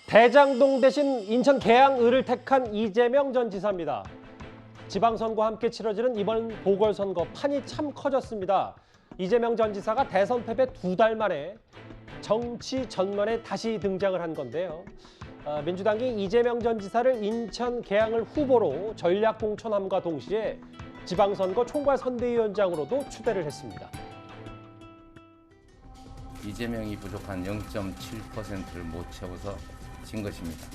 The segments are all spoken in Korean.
대장동 대신 인천 계양을을 택한 이재명 전 지사입니다. 지방선거와 함께 치러지는 이번 보궐선거 판이 참 커졌습니다. 이재명 전 지사가 대선 패배 2달 만에 정치 전면에 다시 등장을 한 건데요. 민주당이 이재명 전 지사를 인천 계양을 후보로 전략 공천함과 동시에 지방선거 총괄 선대위원장으로도 추대를 했습니다. 이재명이 부족한 0.7%를 못 채워서 진 것입니다.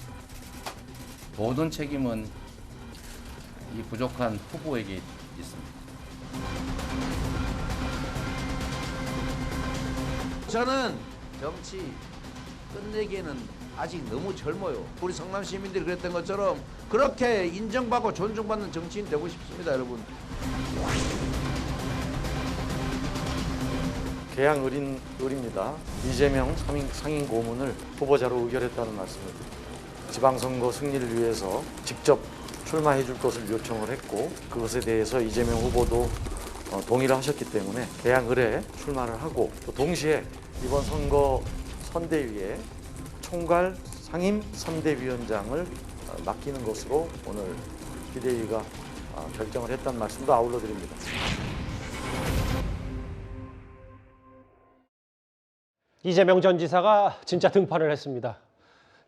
모든 책임은 이 부족한 후보에게 있습니다. 저는 정치 끝내기에는 아직 너무 젊어요. 우리 성남 시민들이 그랬던 것처럼 그렇게 인정받고 존중받는 정치인 되고 싶습니다, 여러분. 계양을입니다. 이재명 상임 고문을 후보자로 의결했다는 말씀입니다. 지방선거 승리를 위해서 직접 출마해 줄 것을 요청을 했고 그것에 대해서 이재명 후보도 동의를 하셨기 때문에 계양을에 출마를 하고 또 동시에 이번 선거 선대위에 총괄 상임 선대위원장을 맡기는 것으로 오늘 비대위가 결정을 했다는 말씀도 아울러 드립니다. 이재명 전 지사가 진짜 등판을 했습니다.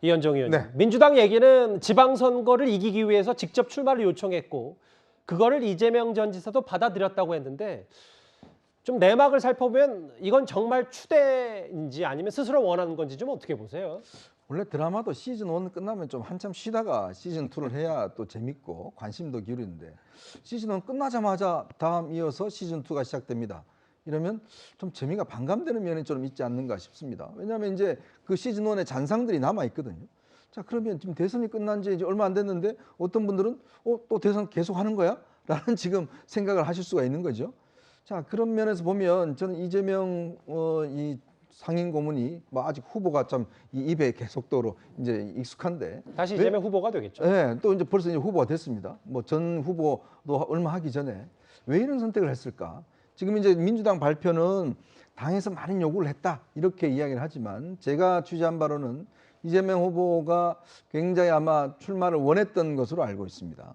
이현정 의원님. 네. 민주당 얘기는 지방선거를 이기기 위해서 직접 출마를 요청했고 그거를 이재명 전 지사도 받아들였다고 했는데 좀 내막을 살펴보면 이건 정말 추대인지 아니면 스스로 원하는 건지 좀 어떻게 보세요? 원래 드라마도 시즌 1 끝나면 좀 한참 쉬다가 시즌 2를 해야 또 재밌고 관심도 기울이는데 시즌 1 끝나자마자 다음 이어서 시즌 2가 시작됩니다. 이러면 좀 재미가 반감되는 면이 좀 있지 않는가 싶습니다. 왜냐하면 이제 그 시즌 1의 잔상들이 남아 있거든요. 자, 그러면 지금 대선이 끝난 지 이제 얼마 안 됐는데 어떤 분들은 또 대선 계속 하는 거야? 라는 지금 생각을 하실 수가 있는 거죠. 자, 그런 면에서 보면 저는 이재명 이 상임 고문이 뭐 아직 후보가 참 이 입에 계속도로 이제 익숙한데 다시 이재명 후보가 되겠죠. 네, 또 이제 벌써 이제 후보가 됐습니다. 뭐 전 후보도 얼마 하기 전에 왜 이런 선택을 했을까? 지금 이제 민주당 발표는 당에서 많은 요구를 했다 이렇게 이야기를 하지만 제가 취재한 바로는 이재명 후보가 굉장히 아마 출마를 원했던 것으로 알고 있습니다.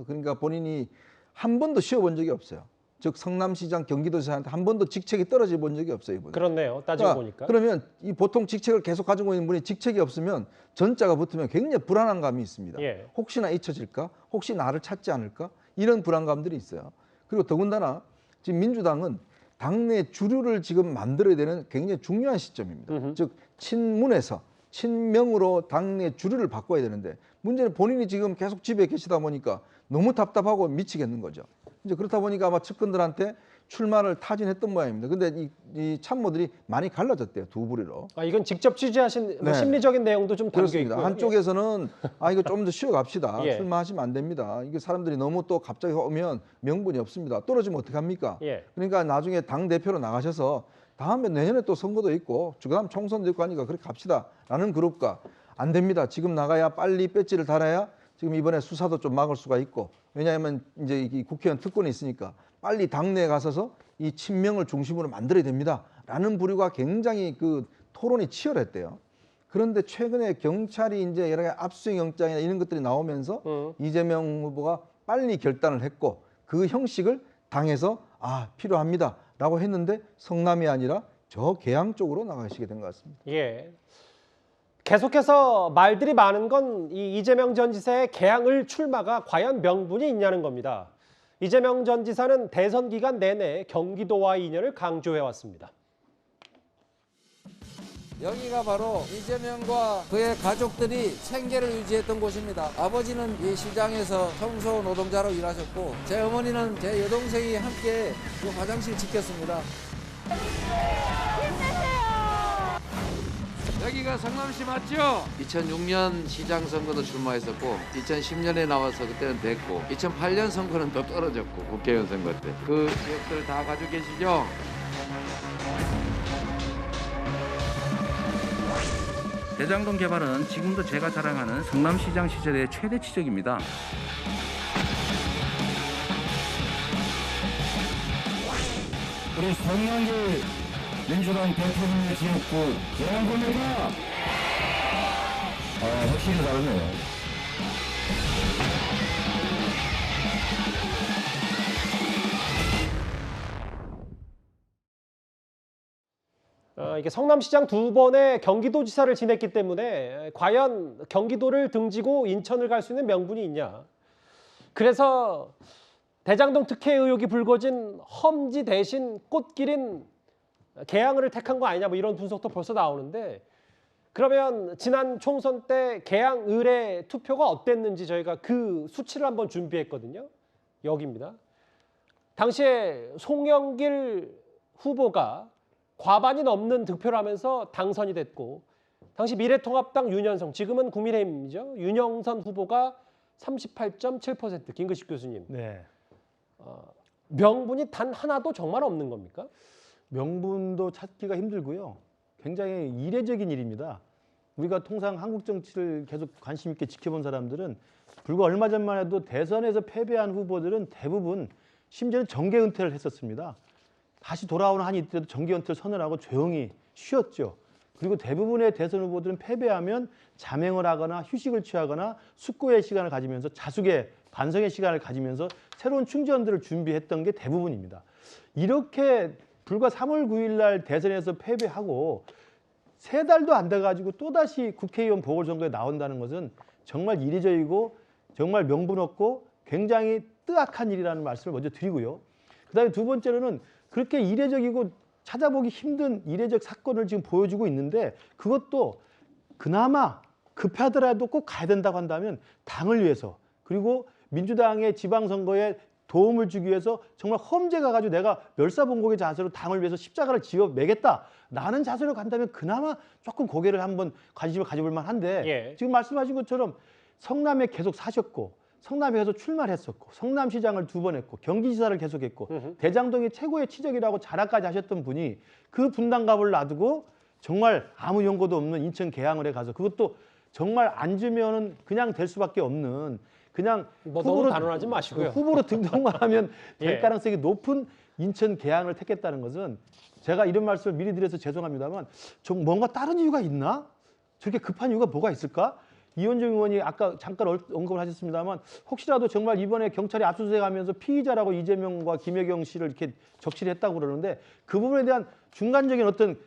그러니까 본인이 한 번도 쉬어본 적이 없어요. 즉 성남시장 경기도지사한테 한 번도 직책이 떨어져 본 적이 없어요. 이번에. 그렇네요. 따지고 보니까. 그러면 이 보통 직책을 계속 가지고 있는 분이 직책이 없으면 전자가 붙으면 굉장히 불안한 감이 있습니다. 예. 혹시나 잊혀질까? 혹시 나를 찾지 않을까? 이런 불안감들이 있어요. 그리고 더군다나 지금 민주당은 당내 주류를 지금 만들어야 되는 굉장히 중요한 시점입니다. 즉 친문에서 친명으로 당내 주류를 바꿔야 되는데 문제는 본인이 지금 계속 집에 계시다 보니까 너무 답답하고 미치겠는 거죠. 이제 그렇다 보니까 아마 측근들한테 출마를 타진했던 모양입니다. 근데 이 참모들이 많이 갈라졌대요. 두 부류로. 이건 직접 취재하신 뭐 네. 심리적인 내용도 좀 담겨 그렇습니다. 있고요. 한쪽에서는 이거 좀 더 쉬어갑시다. 예. 출마하시면 안 됩니다. 이게 사람들이 너무 또 갑자기 오면 명분이 없습니다. 떨어지면 어떡합니까? 예. 그러니까 나중에 당대표로 나가셔서 다음에 내년에 또 선거도 있고 그다음 총선도 있고 하니까 그렇게 갑시다. 라는 그룹과 안 됩니다. 지금 나가야 빨리 배지를 달아야 지금 이번에 수사도 좀 막을 수가 있고 왜냐하면 이제 이 국회의원 특권이 있으니까 빨리 당내에 가서서 이 친명을 중심으로 만들어야 됩니다. 라는 부류가 굉장히 그 토론이 치열했대요. 그런데 최근에 경찰이 이제 여러 가지 압수수색 영장이나 이런 것들이 나오면서 이재명 후보가 빨리 결단을 했고 그 형식을 당에서 필요합니다. 라고 했는데 성남이 아니라 저 계양 쪽으로 나가시게 된 것 같습니다. 예. 계속해서 말들이 많은 건 이 이재명 전 지사의 계양을 출마가 과연 명분이 있냐는 겁니다. 이재명 전 지사는 대선 기간 내내 경기도와의 인연을 강조해왔습니다. 여기가 바로 이재명과 그의 가족들이 생계를 유지했던 곳입니다. 아버지는 이 시장에서 청소 노동자로 일하셨고 제 어머니는 제 여동생이 함께 이 화장실 지켰습니다. 여기가 성남시 맞죠? 2006년 시장 선거도 출마했었고 2010년에 나와서 그때는 됐고 2008년 선거는 또 떨어졌고 국회의원 선거 때 그 기억들 다 가지고 계시죠? 대장동 개발은 지금도 제가 자랑하는 성남시장 시절의 최대 치적입니다. 우리 송영길 민주당 대표님의 지역구 계양군에가 확실히 다르네요. 이게 성남시장 2번의 경기도지사를 지냈기 때문에 과연 경기도를 등지고 인천을 갈 수 있는 명분이 있냐. 그래서 대장동 특혜 의혹이 불거진 험지 대신 꽃길인 계양을을 택한 거 아니냐 뭐 이런 분석도 벌써 나오는데, 그러면 지난 총선 때 계양을의 투표가 어땠는지 저희가 그 수치를 한번 준비했거든요. 여기입니다. 당시에 송영길 후보가 과반이 넘는 득표를 하면서 당선이 됐고, 당시 미래통합당 윤현성, 지금은 국민의힘이죠, 윤영선 후보가 38.7%. 김근식 교수님. 네. 명분이 단 하나도 정말 없는 겁니까? 명분도 찾기가 힘들고요. 굉장히 이례적인 일입니다. 우리가 통상 한국 정치를 계속 관심 있게 지켜본 사람들은 불과 얼마 전만 해도 대선에서 패배한 후보들은 대부분 심지어는 정계 은퇴를 했었습니다. 다시 돌아오는 한이 있더라도 정계 은퇴를 선언하고 조용히 쉬었죠. 그리고 대부분의 대선 후보들은 패배하면 자명을 하거나 휴식을 취하거나 숙고의 시간을 가지면서 자숙의 반성의 시간을 가지면서 새로운 충전들을 준비했던 게 대부분입니다. 이렇게 불과 3월 9일 날 대선에서 패배하고 3달도 안 돼가지고 또다시 국회의원 보궐선거에 나온다는 것은 정말 이례적이고 정말 명분 없고 굉장히 뜨악한 일이라는 말씀을 먼저 드리고요. 그다음에 두 번째로는 그렇게 이례적이고 찾아보기 힘든 이례적 사건을 지금 보여주고 있는데, 그것도 그나마 급하더라도 꼭 가야 된다고 한다면 당을 위해서, 그리고 민주당의 지방선거에 도움을 주기 위해서 정말 험제 가가지고 내가 멸사봉곡의 자세로 당을 위해서 십자가를 지어 매겠다라는 자세로 간다면 그나마 조금 고개를 한번 관심을 가져볼 만한데, 예. 지금 말씀하신 것처럼 성남에 계속 사셨고 성남에서 출마를 했었고 성남시장을 2번 했고 경기지사를 계속했고 대장동이 최고의 치적이라고 자랑까지 하셨던 분이 그 분당갑을 놔두고 정말 아무 연고도 없는 인천 계양을에 가서, 그것도 정말 안 주면은 그냥 될 수밖에 없는, 그냥 뭐 너무 단언하지 마시고요. 후보로 등록만 하면 될 예. 가능성이 높은 인천 계양을 택했다는 것은, 제가 이런 말씀을 미리 드려서 죄송합니다만 좀 뭔가 다른 이유가 있나? 저렇게 급한 이유가 뭐가 있을까? 이원정 의원이 아까 잠깐 언급을 하셨습니다만 혹시라도 정말 이번에 경찰이 압수수색하면서 피의자라고 이재명과 김혜경 씨를 이렇게 적시를 했다고 그러는데, 그 부분에 대한 중간적인 어떤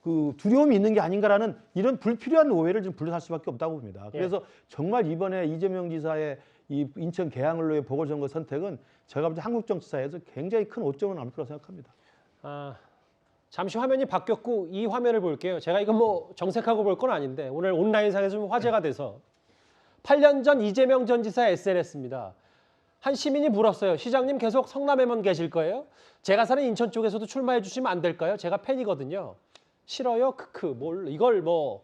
그 두려움이 있는 게 아닌가라는 이런 불필요한 오해를 좀 불러살 수밖에 없다고 봅니다. 그래서 정말 이번에 이재명 지사의 이 인천 계양을로의 보궐선거 선택은 제가 볼 때 한국 정치사에서 굉장히 큰 오점을 남을 거라고 생각합니다. 잠시 화면이 바뀌었고 이 화면을 볼게요. 제가 이거 뭐 정색하고 볼 건 아닌데 오늘 온라인상에서 좀 화제가 돼서 8년 전 이재명 전 지사의 SNS입니다. 한 시민이 물었어요. 시장님 계속 성남에만 계실 거예요? 제가 사는 인천 쪽에서도 출마해 주시면 안 될까요? 제가 팬이거든요. 싫어요? 크크. 뭘 이걸 뭐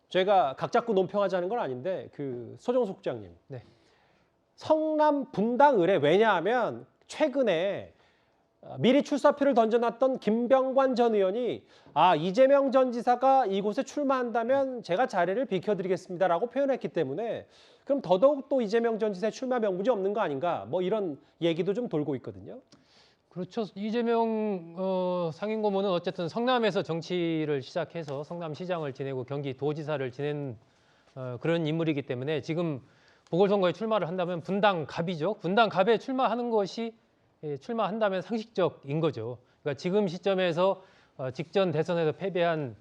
제가 각 잡고 논평하자는 건 아닌데, 그 소정숙 국장님. 네. 성남 분당 의뢰, 왜냐하면 최근에 미리 출사표를 던져놨던 김병관 전 의원이 이재명 전 지사가 이곳에 출마한다면 제가 자리를 비켜드리겠습니다라고 표현했기 때문에 그럼 더더욱 또 이재명 전 지사의 출마 명분이 없는 거 아닌가, 뭐 이런 얘기도 좀 돌고 있거든요. 그렇죠. 이재명 상임고문은 어쨌든 성남에서 정치를 시작해서 성남시장을 지내고 경기도지사를 지낸 그런 인물이기 때문에 지금 보궐선거에 출마를 한다면 분당갑이죠. 분당갑에 출마하는 것이 출마한다면 상식적인 거죠. 그러니까 지금 시점에서 직전 대선에서 패배한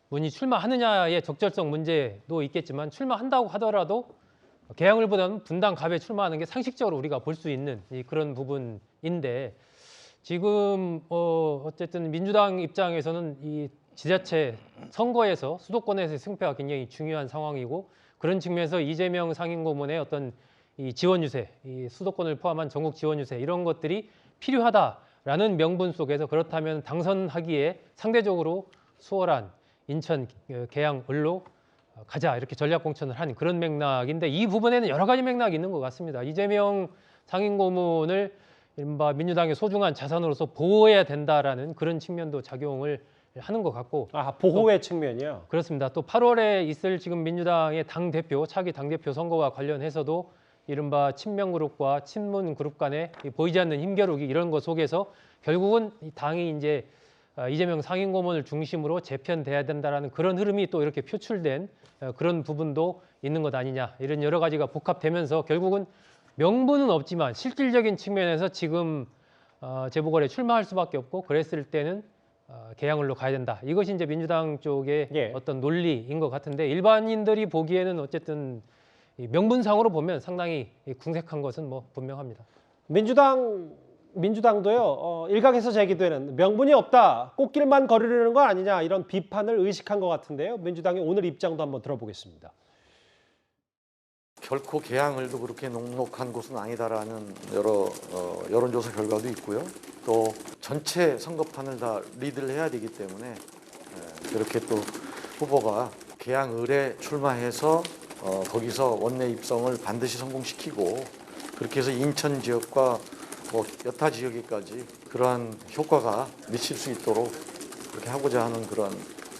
분이 출마하느냐의 적절성 문제도 있겠지만, 출마한다고 하더라도 계양을보다는 분당갑에 출마하는 게 상식적으로 우리가 볼 수 있는 그런 부분인데, 지금 어쨌든 민주당 입장에서는 이 지자체 선거에서 수도권에서의 승패가 굉장히 중요한 상황이고, 그런 측면에서 이재명 상임고문의 어떤 이 지원 유세, 이 수도권을 포함한 전국 지원 유세, 이런 것들이 필요하다라는 명분 속에서 그렇다면 당선하기에 상대적으로 수월한 인천 계양을로 가자, 이렇게 전략 공천을 한 그런 맥락인데, 이 부분에는 여러 가지 맥락이 있는 것 같습니다. 이재명 상임고문을 이른바 민주당의 소중한 자산으로서 보호해야 된다라는 그런 측면도 작용을 하는 것 같고, 보호의 측면이요? 그렇습니다. 또 8월에 있을 지금 민주당의 당대표, 차기 당대표 선거와 관련해서도 이른바 친명그룹과 친문그룹 간의 보이지 않는 힘겨루기, 이런 것 속에서 결국은 이 당이 이제 이재명 상임고문을 중심으로 재편돼야 된다라는 그런 흐름이 또 이렇게 표출된 그런 부분도 있는 것 아니냐, 이런 여러 가지가 복합되면서 결국은 명분은 없지만 실질적인 측면에서 지금 재보궐에 출마할 수밖에 없고, 그랬을 때는 개항을로 가야 된다. 이것이 이제 민주당 쪽의 예. 어떤 논리인 것 같은데, 일반인들이 보기에는 어쨌든 이 명분상으로 보면 상당히 궁색한 것은 뭐 분명합니다. 민주당도요, 일각에서 제기되는 명분이 없다, 꽃길만 걸으려는 거 아니냐, 이런 비판을 의식한 것 같은데요. 민주당의 오늘 입장도 한번 들어보겠습니다. 결코 개항을도 그렇게 녹록한 곳은 아니다라는 여러 여론조사 결과도 있고요. 또 전체 선거판을 다 리드를 해야 되기 때문에 그렇게 또 후보가 개항을에 출마해서 거기서 원내 입성을 반드시 성공시키고, 그렇게 해서 인천 지역과 뭐 여타 지역에까지 그러한 효과가 미칠 수 있도록 그렇게 하고자 하는 그런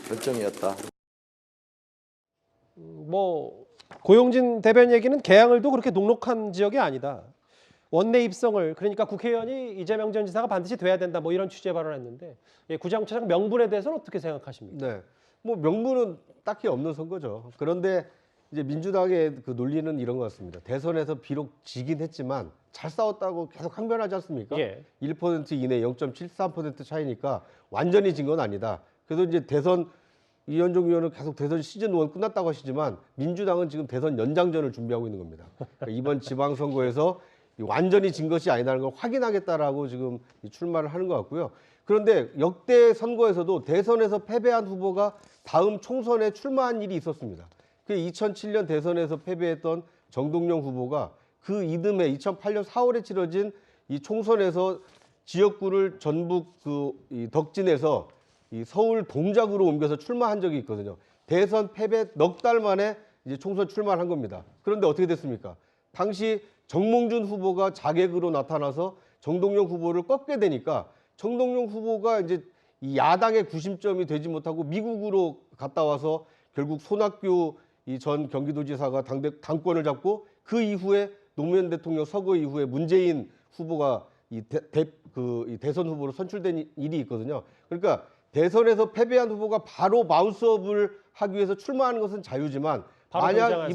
결정이었다. 뭐 고용진 대변인 얘기는 개항을도 그렇게 녹록한 지역이 아니다. 원내 입성을, 그러니까 국회의원이 이재명 전 지사가 반드시 돼야 된다, 뭐 이런 취지의 발언을 했는데, 구장차장 명분에 대해서는 어떻게 생각하십니까? 네, 뭐 명분은 딱히 없는 선거죠. 그런데 이제 민주당의 그 논리는 이런 것 같습니다. 대선에서 비록 지긴 했지만 잘 싸웠다고 계속 항변하지 않습니까? 예. 1% 이내 0.73% 차이니까 완전히 진 건 아니다. 그래서 이제 대선 이현종 의원은 계속 대선 시즌 1 끝났다고 하시지만 민주당은 지금 대선 연장전을 준비하고 있는 겁니다. 그러니까 이번 지방선거에서 완전히 진 것이 아니라는 걸 확인하겠다라고 지금 출마를 하는 것 같고요. 그런데 역대 선거에서도 대선에서 패배한 후보가 다음 총선에 출마한 일이 있었습니다. 그 2007년 대선에서 패배했던 정동영 후보가 그 이듬해 2008년 4월에 치러진 이 총선에서 지역구를 전북 이 덕진에서 이 서울 동작으로 옮겨서 출마한 적이 있거든요. 대선 패배 넉 달 만에 이제 총선 출마를 한 겁니다. 그런데 어떻게 됐습니까? 당시 정몽준 후보가 자객으로 나타나서 정동영 후보를 꺾게 되니까 정동영 후보가 이제 이 야당의 구심점이 되지 못하고 미국으로 갔다 와서 결국 손학규 이 전 경기도지사가 당권을 잡고, 그 이후에 노무현 대통령 서거 이후에 문재인 후보가 이 대선 후보로 선출된 일이 있거든요. 그러니까 대선에서 패배한 후보가 바로 마우스업을 하기 위해서 출마하는 것은 자유지만, 만약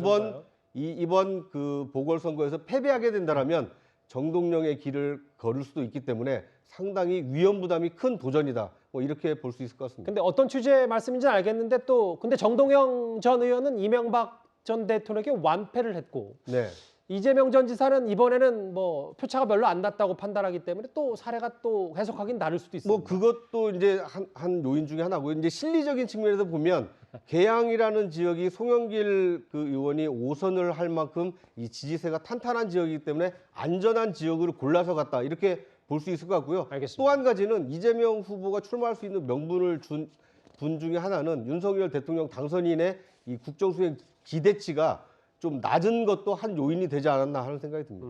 이번 그 보궐선거에서 패배하게 된다면 정동영의 길을 걸을 수도 있기 때문에 상당히 위험 부담이 큰 도전이다, 뭐 이렇게 볼 수 있을 것 같습니다. 근데 어떤 취지의 말씀인지는 알겠는데, 근데 정동영 전 의원은 이명박 전 대통령에게 완패를 했고, 네. 이재명 전 지사는 이번에는 뭐 표차가 별로 안 났다고 판단하기 때문에 또 사례가 또 해석하긴 다를 수도 있습니다. 뭐 그것도 이제 한 요인 중에 하나고요. 이제 실리적인 측면에서 보면 계양이라는 지역이 송영길 그 의원이 5선을 할 만큼 이 지지세가 탄탄한 지역이기 때문에 안전한 지역으로 골라서 갔다, 이렇게 볼 수 있을 것 같고요. 또 한 가지는 이재명 후보가 출마할 수 있는 명분을 준 분 중에 하나는 윤석열 대통령 당선인의 이 국정수행 기대치가 좀 낮은 것도 한 요인이 되지 않았나 하는 생각이 듭니다.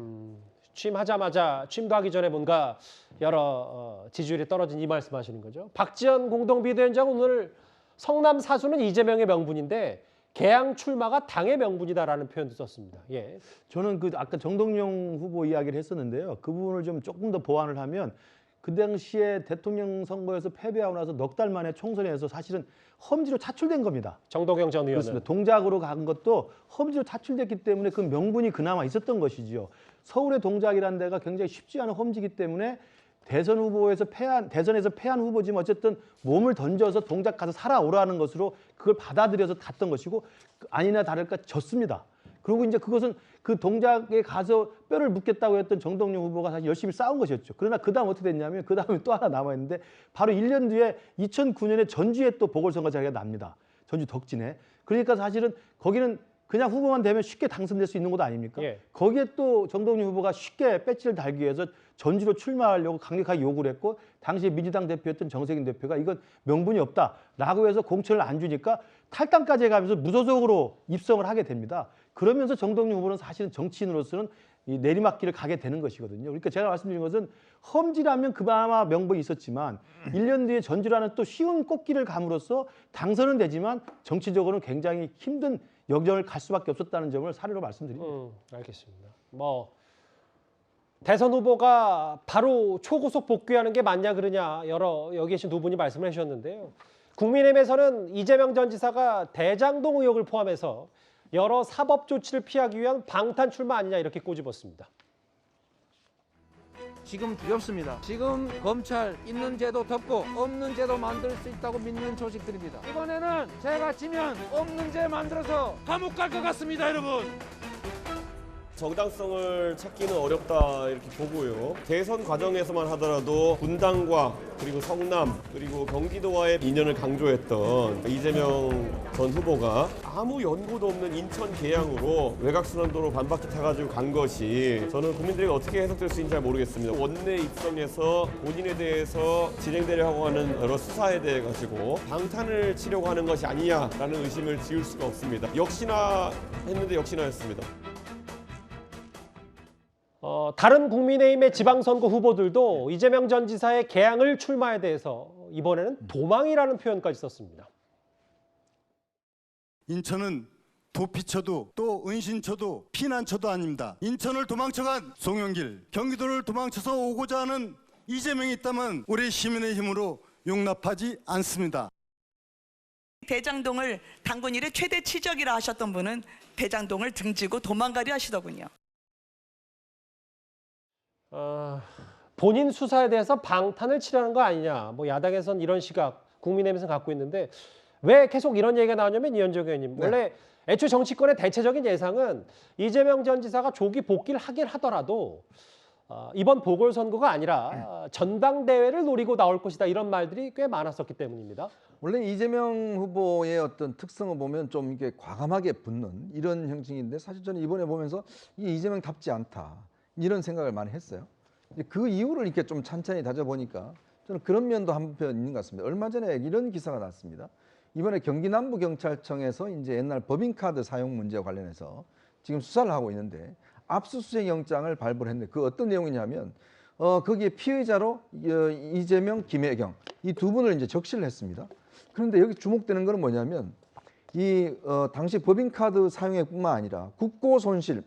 취임하자마자, 취임도 하기 전에 뭔가 여러 지지율이 떨어진 이 말씀하시는 거죠. 박지원 공동비대위원장은 오늘 성남 사수는 이재명의 명분인데 개항 출마가 당의 명분이다라는 표현도 썼습니다. 예. 저는 그 아까 정동영 후보 이야기를 했었는데요. 그 부분을 좀 조금 더 보완을 하면, 그 당시에 대통령 선거에서 패배하고 나서 넉 달 만에 총선에서 사실은 험지로 차출된 겁니다. 정동영 전 의원은. 그렇습니다. 동작으로 간 것도 험지로 차출됐기 때문에 그 명분이 그나마 있었던 것이지요. 서울의 동작이라는 데가 굉장히 쉽지 않은 험지이기 때문에 대선에서 패한 후보지만 어쨌든 몸을 던져서 동작 가서 살아오라는 것으로 그걸 받아들여서 갔던 것이고, 아니나 다를까 졌습니다. 그리고 이제 그것은 그 동작에 가서 뼈를 묻겠다고 했던 정동영 후보가 사실 열심히 싸운 것이었죠. 그러나 그 다음 어떻게 됐냐면, 그 다음에 또 하나 남아있는데, 바로 1년 뒤에 2009년에 전주에 또 보궐선거 자리가 납니다. 전주 덕진에. 그러니까 사실은 거기는 그냥 후보만 되면 쉽게 당선될 수 있는 곳 아닙니까? 예. 거기에 또 정동영 후보가 쉽게 배지를 달기 위해서 전주로 출마하려고 강력하게 요구를 했고, 당시 민주당 대표였던 정세균 대표가 이건 명분이 없다라고 해서 공천을 안 주니까 탈당까지 해가면서 무소속으로 입성을 하게 됩니다. 그러면서 정동영 후보는 사실은 정치인으로서는 이 내리막길을 가게 되는 것이거든요. 그러니까 제가 말씀드린 것은 험지라면 그나마 명분이 있었지만 1년 뒤에 전주라는 또 쉬운 꽃길을 감으로써 당선은 되지만 정치적으로는 굉장히 힘든 여정을 갈 수밖에 없었다는 점을 사례로 말씀드립니다. 알겠습니다. 뭐 대선 후보가 바로 초고속 복귀하는 게 맞냐 그러냐 여기 계신 두 분이 말씀을 해주셨는데요. 국민의힘에서는 이재명 전 지사가 대장동 의혹을 포함해서 여러 사법 조치를 피하기 위한 방탄 출마 아니냐 이렇게 꼬집었습니다. 지금 두렵습니다. 지금 검찰 있는 제도 덮고 없는 제도 만들 수 있다고 믿는 조직들입니다. 이번에는 제가 지면 없는 제 만들어서 감옥 갈 것 같습니다, 여러분. 정당성을 찾기는 어렵다 이렇게 보고요. 대선 과정에서만 하더라도 분당과 그리고 성남 그리고 경기도와의 인연을 강조했던 이재명 전 후보가 아무 연고도 없는 인천 계양으로 외곽순환도로 반바퀴 타가지고 간 것이 저는 국민들이 어떻게 해석될 수 있는지 잘 모르겠습니다. 원내 입성해서 본인에 대해서 진행되려고 하는 여러 수사에 대해 가지고 방탄을 치려고 하는 것이 아니냐라는 의심을 지울 수가 없습니다. 역시나 했는데 역시나였습니다. 다른 국민의힘의 지방선거 후보들도 이재명 전 지사의 개항을 출마에 대해서 이번에는 도망이라는 표현까지 썼습니다. 인천은 도피처도 또 은신처도 피난처도 아닙니다. 인천을 도망쳐간 송영길, 경기도를 도망쳐서 오고자 하는 이재명이 있다면 우리 시민의 힘으로 용납하지 않습니다. 대장동을 당군 일의 최대 치적이라 하셨던 분은 대장동을 등지고 도망가려 하시더군요. 본인 수사에 대해서 방탄을 치려는 거 아니냐. 뭐 야당에서는 이런 시각, 국민의힘에서 갖고 있는데 왜 계속 이런 얘기가 나오냐면 이현정 의원님. 원래 애초에 정치권의 대체적인 예상은 이재명 전 지사가 조기 복귀를 하긴 하더라도 이번 보궐선거가 아니라 전당대회를 노리고 나올 것이다. 이런 말들이 꽤 많았었기 때문입니다. 원래 이재명 후보의 어떤 특성을 보면 좀 이게 과감하게 붙는 이런 형식인데 사실 저는 이번에 보면서 이 이재명답지 않다. 이런 생각을 많이 했어요. 그 이유를 이렇게 좀 찬찬히 다져보니까 저는 그런 면도 한편 있는 것 같습니다. 얼마 전에 이런 기사가 났습니다. 이번에 경기 남부경찰청에서 이제 옛날 법인카드 사용 문제와 관련해서 지금 수사를 하고 있는데 압수수색 영장을 발부를 했는데 그 어떤 내용이냐면 거기에 피의자로 이재명, 김혜경 이 두 분을 이제 적시를 했습니다. 그런데 여기 주목되는 것은 뭐냐면 이 당시 법인카드 사용액뿐만 아니라 국고손실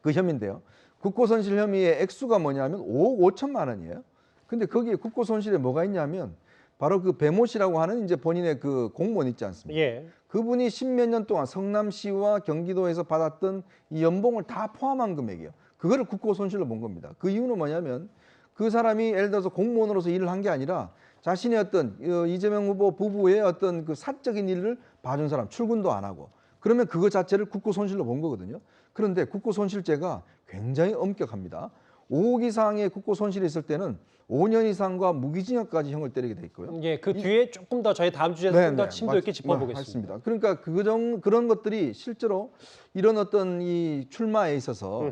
그 혐의인데요. 국고손실 혐의의 액수가 뭐냐면 5억 5천만 원이에요. 근데 거기에 국고손실에 뭐가 있냐면 바로 그 배모 씨라고 하는 이제 본인의 그 공무원 있지 않습니까? 예. 그분이 십몇 년 동안 성남시와 경기도에서 받았던 이 연봉을 다 포함한 금액이에요. 그거를 국고손실로 본 겁니다. 그 이유는 뭐냐면 그 사람이 예를 들어서 공무원으로서 일을 한 게 아니라 자신의 어떤 이재명 후보 부부의 어떤 그 사적인 일을 봐준 사람, 출근도 안 하고 그러면 그거 자체를 국고손실로 본 거거든요. 그런데 국고손실죄가 굉장히 엄격합니다. 5억 이상의 국고손실이 있을 때는 5년 이상과 무기징역까지 형을 때리게 돼 있고요. 예, 그 뒤에 조금 더 저희 다음 주에서 좀 더 심도 있게 짚어보겠습니다. 그러니까 그런 것들이 실제로 이런 어떤 이 출마에 있어서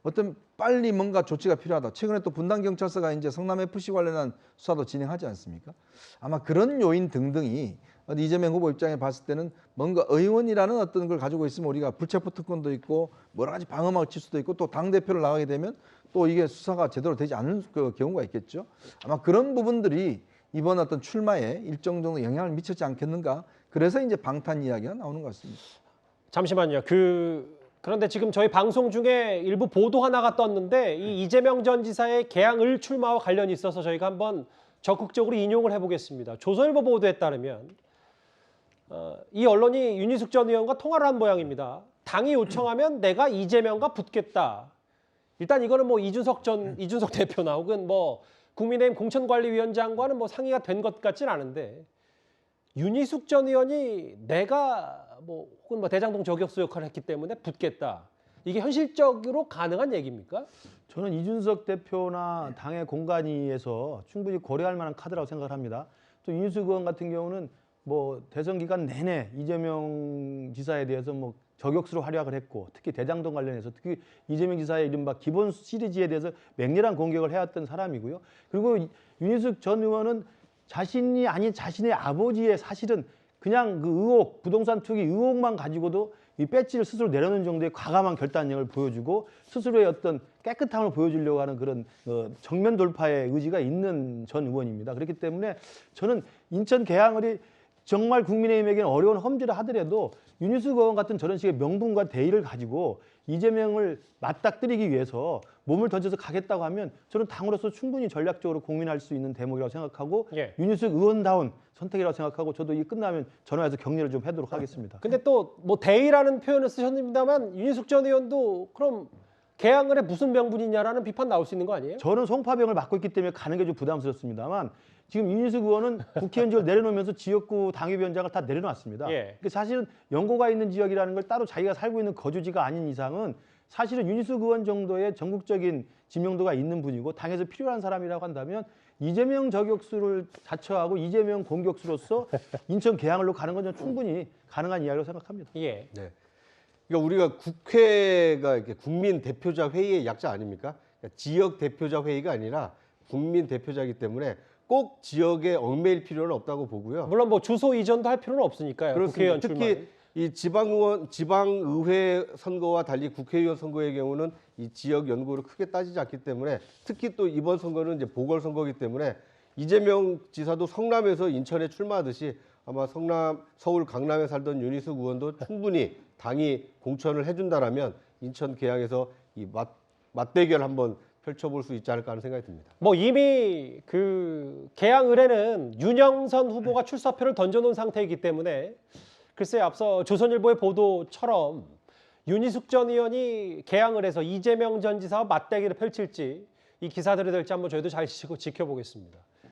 어떤 빨리 뭔가 조치가 필요하다. 최근에 또 분당경찰서가 이제 성남FC 관련한 수사도 진행하지 않습니까? 아마 그런 요인 등등이 이재명 후보 입장에 봤을 때는 뭔가 의원이라는 어떤 걸 가지고 있으면 우리가 불체포 특권도 있고 여러 가지 방어막 칠 수도 있고 또 당대표를 나가게 되면 또 이게 수사가 제대로 되지 않을 그 경우가 있겠죠. 아마 그런 부분들이 이번 어떤 출마에 일정 정도 영향을 미쳤지 않겠는가. 그래서 이제 방탄 이야기가 나오는 것 같습니다. 잠시만요. 그런데 지금 저희 방송 중에 일부 보도 하나가 떴는데 이 이재명 전 지사의 개항을 출마와 관련이 있어서 저희가 한번 적극적으로 인용을 해보겠습니다. 조선일보 보도에 따르면 이 언론이 윤희숙 전 의원과 통화를 한 모양입니다. 당이 요청하면 내가 이재명과 붙겠다. 일단 이거는 뭐 이준석 대표나 혹은 뭐 국민의힘 공천관리위원장과는 뭐 상의가 된 것 같진 않은데 윤희숙 전 의원이 내가 뭐 혹은 뭐 대장동 저격수 역할을 했기 때문에 붙겠다. 이게 현실적으로 가능한 얘기입니까? 저는 이준석 대표나 당의 공간위에서 충분히 고려할 만한 카드라고 생각을 합니다. 또 윤희숙 의원 같은 경우는 뭐 대선 기간 내내 이재명 지사에 대해서 뭐 저격수로 활약을 했고 특히 대장동 관련해서 특히 이재명 지사의 이른바 기본 시리즈에 대해서 맹렬한 공격을 해왔던 사람이고요. 그리고 윤희숙 전 의원은 자신이 아닌 자신의 아버지의 사실은 그냥 그 의혹, 부동산 투기 의혹만 가지고도 이 배지를 스스로 내려놓는 정도의 과감한 결단력을 보여주고 스스로의 어떤 깨끗함을 보여주려고 하는 그런 정면 돌파의 의지가 있는 전 의원입니다. 그렇기 때문에 저는 인천 계양을이 정말 국민의힘에게는 어려운 험지를 하더라도 윤희숙 의원 같은 저런 식의 명분과 대의를 가지고 이재명을 맞닥뜨리기 위해서 몸을 던져서 가겠다고 하면 저는 당으로서 충분히 전략적으로 고민할 수 있는 대목이라고 생각하고 예. 윤희숙 의원다운 선택이라고 생각하고 저도 이 끝나면 전화해서 격려를 좀 하도록 하겠습니다. 근데 또 뭐 대의라는 표현을 쓰셨습니다만 윤희숙 전 의원도 그럼 개항을 해 무슨 명분이냐라는 비판 나올 수 있는 거 아니에요? 저는 송파병을 맡고 있기 때문에 가는 게 좀 부담스럽습니다만 지금 윤희숙 의원은 국회의원직을 내려놓으면서 지역구 당협위원장을 다 내려놨습니다. 예. 그러니까 사실은 연고가 있는 지역이라는 걸 따로 자기가 살고 있는 거주지가 아닌 이상은 사실은 윤희숙 의원 정도의 전국적인 지명도가 있는 분이고 당에서 필요한 사람이라고 한다면 이재명 저격수를 자처하고 이재명 공격수로서 인천 계양을로 가는 건 충분히 가능한 이야기라고 생각합니다. 예. 네. 그러니까 우리가 국회가 이렇게 국민 대표자 회의의 약자 아닙니까? 그러니까 지역 대표자 회의가 아니라 국민 대표자이기 때문에 꼭 지역에 얽매일 필요는 없다고 보고요. 물론 뭐 주소 이전도 할 필요는 없으니까요. 그렇습니다. 국회의원 특히 출마. 이 지방의회 선거와 달리 국회의원 선거의 경우는 이 지역 연구를 크게 따지지 않기 때문에 특히 또 이번 선거는 이제 보궐선거이기 때문에 이재명 지사도 성남에서 인천에 출마하듯이 아마 서울 강남에 살던 윤희숙 의원도 충분히 당이 공천을 해준다라면 인천 계양에서 이 맞대결 한번 펼쳐볼 수 있지 않을까 하는 생각이 듭니다. 뭐 이미 그 개항 의뢰는 윤영선 후보가 출사표를 던져놓은 상태이기 때문에 글쎄 앞서 조선일보의 보도처럼 윤희숙 전 의원이 개항을 해서 이재명 전 지사와 맞대결을 펼칠지 이 기사들이 될지 한번 저희도 잘 지켜보겠습니다.